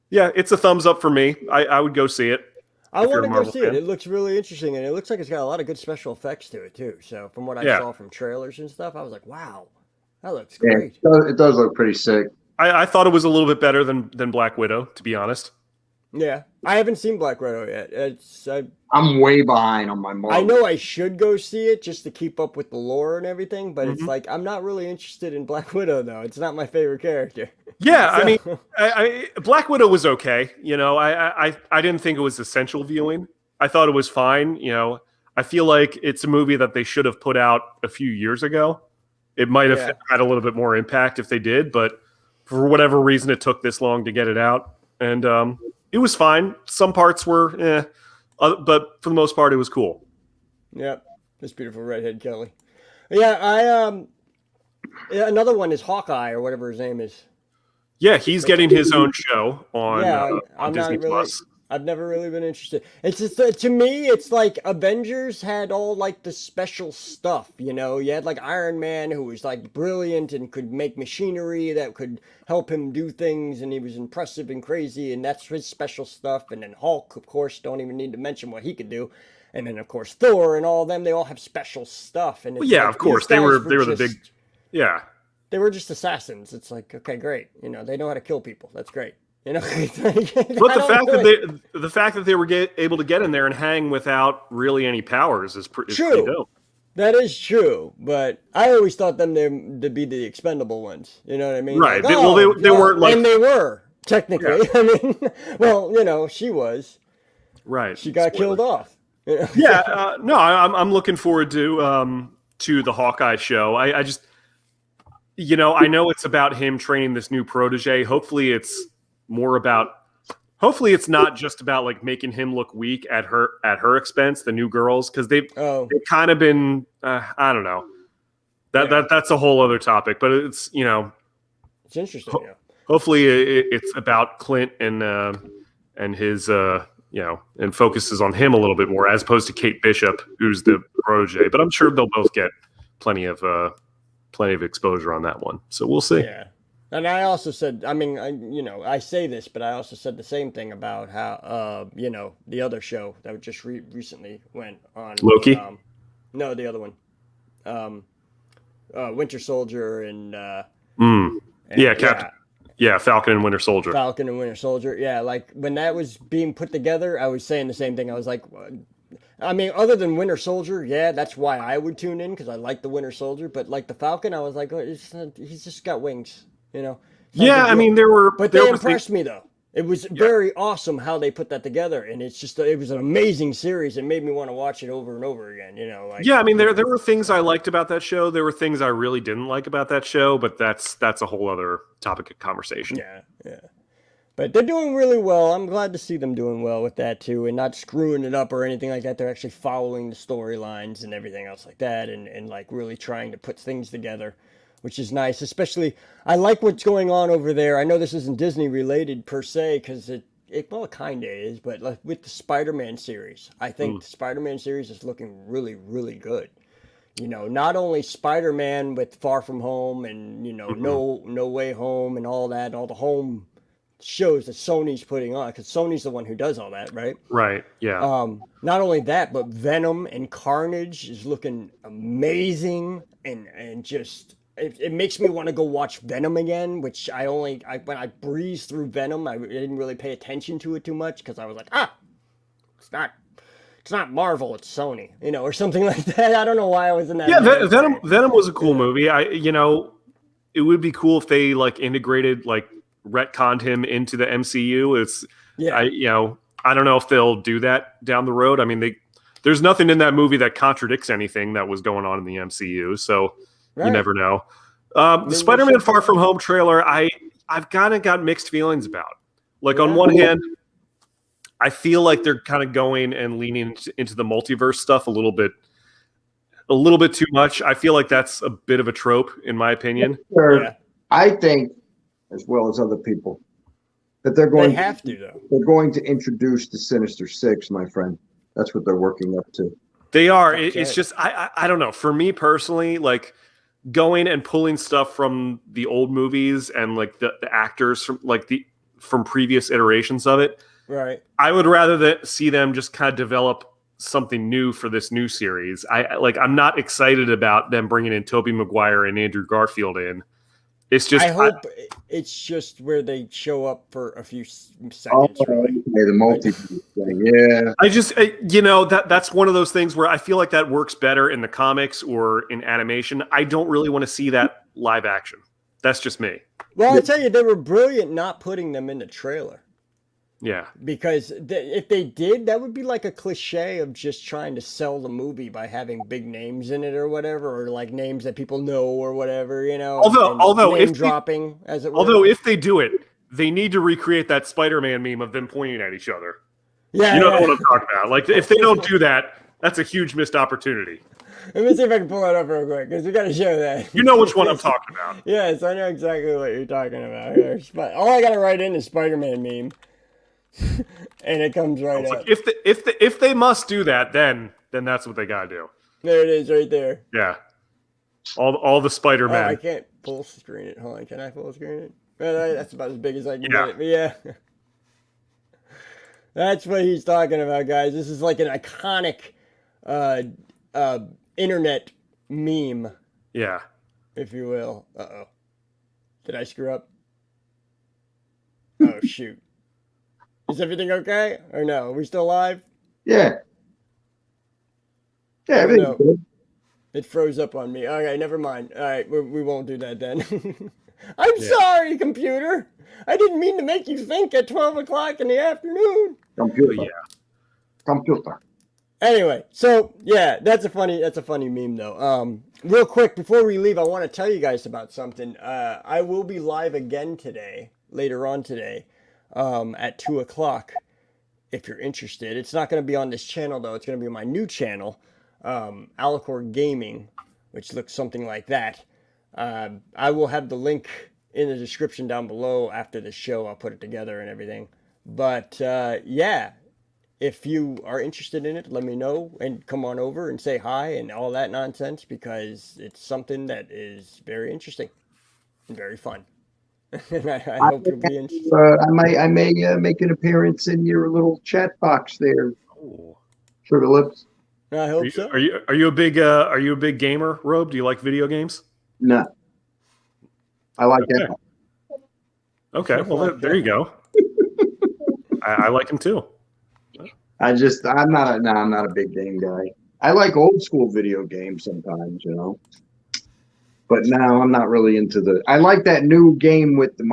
it's a thumbs up for me. I would go see it. I want to go see it. It looks really interesting, and it looks like it's got a lot of good special effects to it too. So from what I saw from trailers and stuff, I was like, wow, that looks great. It does look pretty sick. I thought it was a little bit better than Black Widow, to be honest. Yeah, I haven't seen Black Widow yet. I'm way behind on my Marvel. I know I should go see it just to keep up with the lore and everything, but it's like I'm not really interested in Black Widow though. It's not my favorite character. Yeah, so. I mean, Black Widow was okay. You know, I didn't think it was essential viewing. I thought it was fine. You know, I feel like it's a movie that they should have put out a few years ago. It might have had a little bit more impact if they did, but for whatever reason, it took this long to get it out, and it was fine. Some parts were, but for the most part, it was cool. Yep, this beautiful redhead Kelly. Yeah, another one is Hawkeye or whatever his name is. Yeah, he's getting his own show on Disney Plus. I've never really been interested. It's just to me, it's like Avengers had all like the special stuff, you know. You had like Iron Man, who was like brilliant and could make machinery that could help him do things, and he was impressive and crazy, and that's his special stuff. And then Hulk, of course, don't even need to mention what he could do. And then of course Thor and all of them, they all have special stuff. And it's of course they were the big, they were just assassins. It's like, okay, great, you know, they know how to kill people. That's great. You know, but the fact that they were able to get in there and hang without really any powers is pretty dope. That is true, but I always thought them to be the expendable ones. You know what I mean? Right. Like, they weren't like, and they were technically. Yeah. I mean, well, you know, she was. Right. She got killed off. You know? Yeah. No, I'm looking forward to the Hawkeye show. I just, you know, I know it's about him training this new protege. Hopefully it's not just about like making him look weak at her expense, the new girls, because they've kind of been I don't know, that's a whole other topic, but it's, you know, it's interesting. Hopefully it's about Clint and his you know, and focuses on him a little bit more as opposed to Kate Bishop, who's the protege. But I'm sure they'll both get plenty of exposure on that one, so we'll see. Yeah. And I also said, I mean, I say this, but I also said the same thing about how, you know, the other show that just recently went on. Loki? No, the other one. Winter Soldier and Falcon and Winter Soldier. Falcon and Winter Soldier. Yeah, like when that was being put together, I was saying the same thing. I was like, I mean, other than Winter Soldier, yeah, that's why I would tune in, because I like the Winter Soldier. But like the Falcon, I was like, he's just got wings. You know. Yeah, I mean, they impressed me though. It was very awesome how they put that together, and it was an amazing series. It made me want to watch it over and over again. You know, like I mean, there were things I liked about that show. There were things I really didn't like about that show, but that's a whole other topic of conversation. Yeah. But they're doing really well. I'm glad to see them doing well with that too, and not screwing it up or anything like that. They're actually following the storylines and everything else like that, and like really trying to put things together, which is nice. Especially, I like what's going on over there. I know this isn't Disney related per se, because it kind of is, but like with the Spider-Man series, I think the Spider-Man series is looking really, really good. You know, not only Spider-Man with Far From Home and, you know, No Way Home and all that, all the home shows that Sony's putting on, because Sony's the one who does all that, right? Right. Yeah. Not only that, but Venom and Carnage is looking amazing, and just it makes me want to go watch Venom again. Which when I breezed through Venom, I didn't really pay attention to it too much because I was like, it's not Marvel, it's Sony, or something like that. I don't know why I was in that. Yeah, Venom was a cool movie. It would be cool if they like integrated, like retconned him into the MCU. I don't know if they'll do that down the road. I mean, there's nothing in that movie that contradicts anything that was going on in the MCU, so you never know. The Spider-Man Far From Home trailer, I've kind of got mixed feelings about. Like on one hand, I feel like they're kind of going and leaning into the multiverse stuff a little bit too much. I feel like that's a bit of a trope, in my opinion. Sure. Yeah. I think, as well as other people, that they're going to introduce the Sinister Six, my friend. That's what they're working up to. They are. It's just I don't know. For me personally, like going and pulling stuff from the old movies and like the actors from previous iterations of it. Right. I would rather see them just kind of develop something new for this new series. I'm not excited about them bringing in Tobey Maguire and Andrew Garfield in. It's just I hope it's just where they show up for a few seconds. Really. The multi-thing, yeah. I just that's one of those things where I feel like that works better in the comics or in animation. I don't really want to see that live action. That's just me. Well, I tell you, they were brilliant not putting them in the trailer. Yeah. Because if they did, that would be like a cliche of just trying to sell the movie by having big names in it or whatever, or like names that people know or whatever, Although name dropping, as it were. Although if they do it, they need to recreate that Spider-Man meme of them pointing at each other. Yeah. You know what I'm talking about. Like if they don't do that, that's a huge missed opportunity. Let me see if I can pull it up real quick, because we got to show that. You know which one I'm talking about. Yes, I know exactly what you're talking about here. All I got to write in is Spider-Man meme. And it comes right up. Like if they must do that, then that's what they gotta do. There it is, right there. Yeah, all the Spider-Man. Oh, I can't full screen it. Hold on, can I full screen it? Well, that's about as big as I can get it. But yeah, that's what he's talking about, guys. This is like an iconic internet meme. Yeah, if you will. Did I screw up? Oh shoot. Is everything okay? Or no? Are we still live? Yeah. Yeah, everything's good. It froze up on me. Okay, never mind. All right, we won't do that then. I'm sorry, computer. I didn't mean to make you think at 12 o'clock in the afternoon. Computer. Anyway, so yeah, that's a funny meme though. Real quick before we leave, I want to tell you guys about something. I will be live again later on today. At 2 o'clock, if you're interested. It's not going to be on this channel, though. It's going to be on my new channel, Alicorn Gaming, which looks something like that. I will have the link in the description down below after the show. I'll put it together and everything. But, yeah, if you are interested in it, let me know and come on over and say hi and all that nonsense, because it's something that is very interesting and very fun. I hope you'll be interested. I may make an appearance in your little chat box there. Oh. Sugar Lips. I hope so. Are you a big gamer, Robe? Do you like video games? No. I like that. Okay, well there you go. I like him too. I'm not a big game guy. I like old school video games sometimes, But now I'm not really into I like that new game with the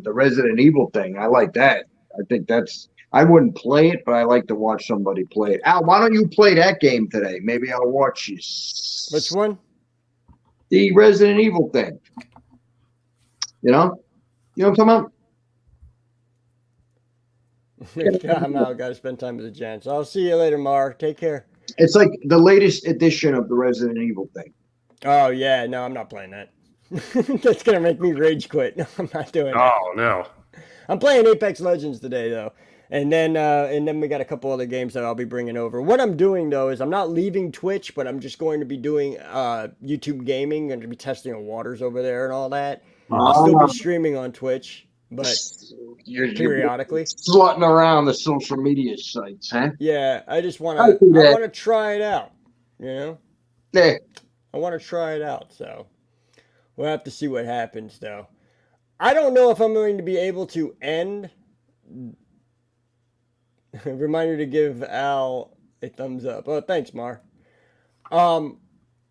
the Resident Evil thing. I like that. I think I wouldn't play it, but I like to watch somebody play it. Al, why don't you play that game today? Maybe I'll watch you. Which one? The Resident Evil thing. You know what I'm talking about? I'm out. Got to spend time with the gents. I'll see you later, Mark. Take care. It's like the latest edition of the Resident Evil thing. Oh, yeah. No, I'm not playing that. That's going to make me rage quit. No, I'm not doing that. Oh, no. I'm playing Apex Legends today, though. And then we got a couple other games that I'll be bringing over. What I'm doing, though, is I'm not leaving Twitch, but I'm just going to be doing YouTube gaming. I'm going to be testing the waters over there and all that. I'll still be streaming on Twitch. but You're periodically. slutting around the social media sites, huh? Yeah, I just want I to. see I that. want to try it out. You know, Yeah. I want to try it out. So we'll have to see what happens, though. I don't know if I'm going to be able to end. Reminder to give Al a thumbs up. Oh, thanks, Mar.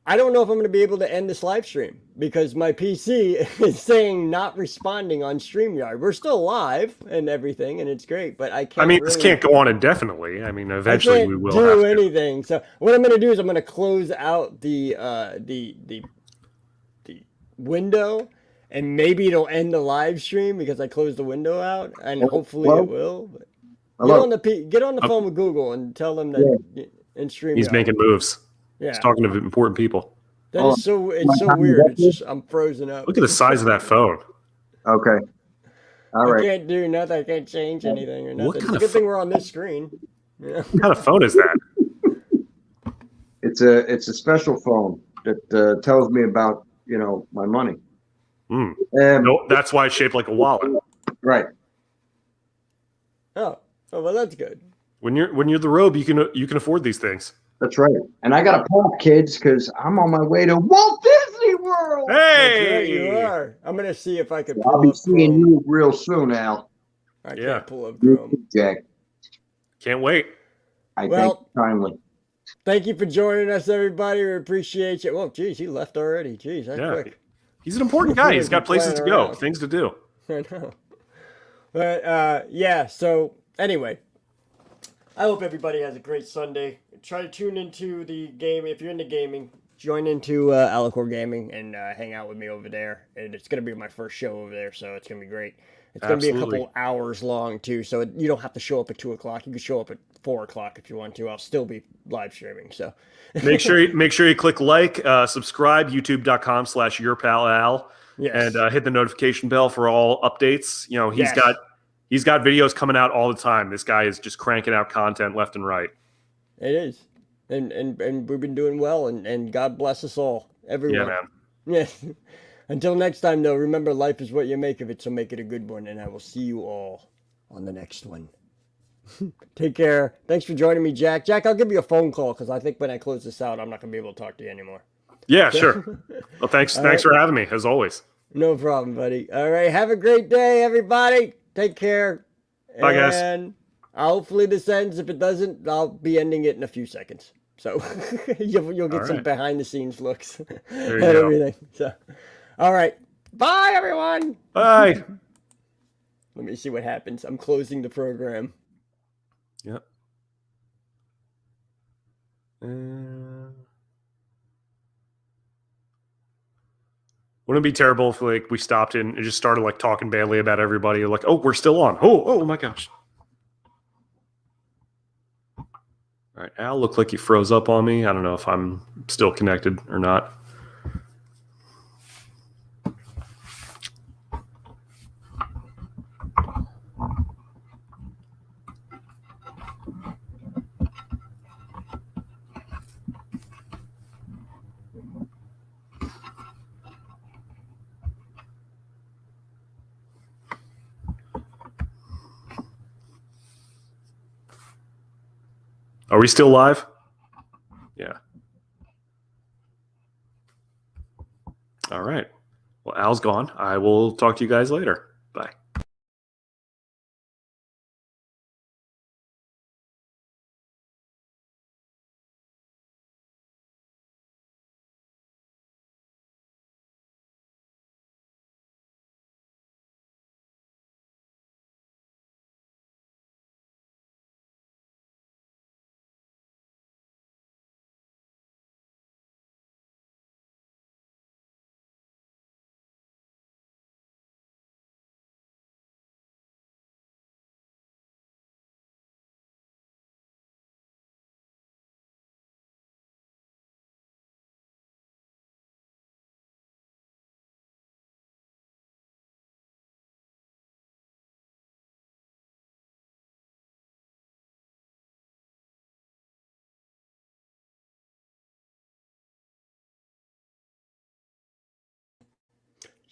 I don't know if I'm going to be able to end this live stream because my PC is saying not responding on StreamYard. We're still live and everything, and it's great, but I can't. I mean, really, this can't go on indefinitely. I mean, I eventually we can't will do have to. anything. So what I'm going to do is I'm going to close out the window, and maybe it'll end the live stream because I closed the window out, and hopefully it will. But Hello. get on the phone with Google and tell them that in StreamYard. He's making moves. Yeah. He's talking to important people. That is so. It's so weird. It's just I'm frozen up. Look at the size of that phone. Okay. All I right. can't do nothing. I can't change anything or What nothing. kind It's a of good thing we're on this screen. Yeah. What kind of phone is that? It's a special phone that tells me about my money. No, that's why it's shaped like a wallet. Right. Oh, well, that's good. When you're the robe, you can afford these things. That's right. And I got to pump, kids, because I'm on my way to Walt Disney World. That's right, you Hey, are. I'm gonna see if I can I'll pull be up seeing Chrome. you real soon, Al. I Yeah. can't pull up Chrome. Jack. can't wait. I Well- thank you kindly. Thank you for joining us, everybody. We appreciate you. Well, geez, he left already. Geez, that's Yeah, quick. he's an important guy. He's got places to go, Around. things to do. I know. But yeah, so anyway, I hope everybody has a great Sunday. Try to tune into the game. If you're into gaming, join into Alicore Gaming and hang out with me over there. And it's going to be my first show over there, so it's going to be great. It's going to be a Absolutely. couple hours long, too, so you don't have to show up at 2 o'clock. You can show up at 4 o'clock if you want to. I'll still be live streaming, so. Make sure you click like, subscribe, youtube.com/yourpalal, Yes. and hit the notification bell for all updates. You know, he's Yes. got videos coming out all the time. This guy is just cranking out content left and right. It is. And we've been doing well, and God bless us all. Everyone. Yeah, man. Yes. Until next time, though, remember life is what you make of it, so make it a good one, and I will see you all on the next one. Take care. Thanks for joining me, Jack. Jack, I'll give you a phone call because I think when I close this out, I'm not going to be able to talk to you anymore. Yeah, sure. Well, thanks for having me, as always. No problem, buddy. All right. Have a great day, everybody. Take care. Bye, guys. And hopefully this ends. If it doesn't, I'll be ending it in a few seconds. So you'll get All some right. behind the scenes looks There and you go. everything. So, all right. Bye, everyone. Bye. Let me see what happens. I'm closing the program. Yep. Wouldn't it be terrible if we stopped and just started talking badly about everybody? Like, oh, we're still on. Oh my gosh. All right, Al looked like he froze up on me. I don't know if I'm still connected or not. Are we still live? Yeah. All right. Well, Al's gone. I will talk to you guys later. Bye.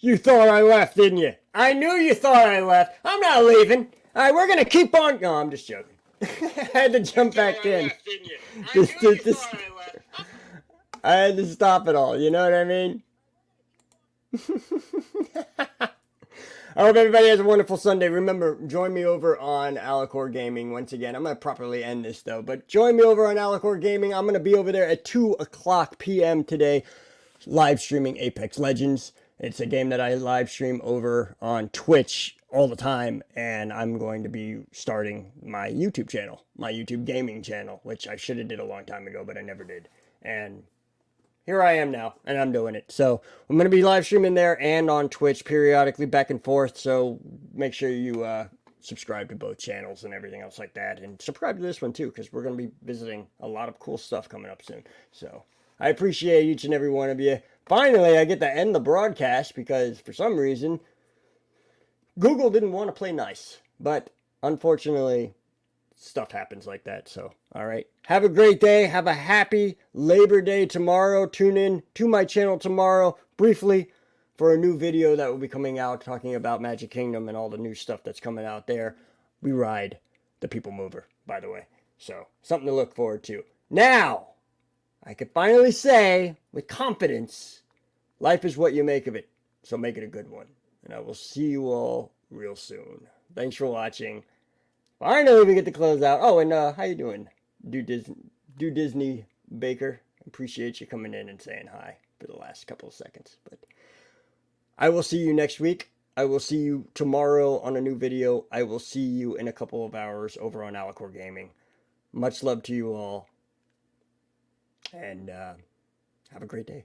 You thought I left, didn't you? I knew you thought I left. I'm not leaving. All right, we're going to keep on. No, I'm just joking. I had to jump back in. I had to stop it all. You know what I mean? I hope everybody has a wonderful Sunday. Remember, join me over on Alicorn Gaming. Once again, I'm going to properly end this, though. But join me over on Alicorn Gaming. I'm going to be over there at 2 o'clock p.m. today, live streaming Apex Legends. It's a game that I live stream over on Twitch all the time. And I'm going to be starting my YouTube channel, my YouTube gaming channel, which I should have did a long time ago, but I never did. And here I am now, and I'm doing it. So I'm going to be live streaming there and on Twitch periodically back and forth. So make sure you subscribe to both channels and everything else like that. And subscribe to this one too, because we're going to be visiting a lot of cool stuff coming up soon. So I appreciate each and every one of you. Finally, I get to end the broadcast because for some reason, Google didn't want to play nice. But unfortunately, stuff happens like that. So, all right. Have a great day. Have a happy Labor Day tomorrow. Tune in to my channel tomorrow briefly for a new video that will be coming out talking about Magic Kingdom and all the new stuff that's coming out there. We ride the People Mover, by the way. So, something to look forward to. Now, I can finally say with confidence, life is what you make of it. So make it a good one. And I will see you all real soon. Thanks for watching. Finally, we get to close out. Oh, and how you doing, Do Disney Baker? Appreciate you coming in and saying hi for the last couple of seconds. But I will see you next week. I will see you tomorrow on a new video. I will see you in a couple of hours over on Alicorn Gaming. Much love to you all. And have a great day.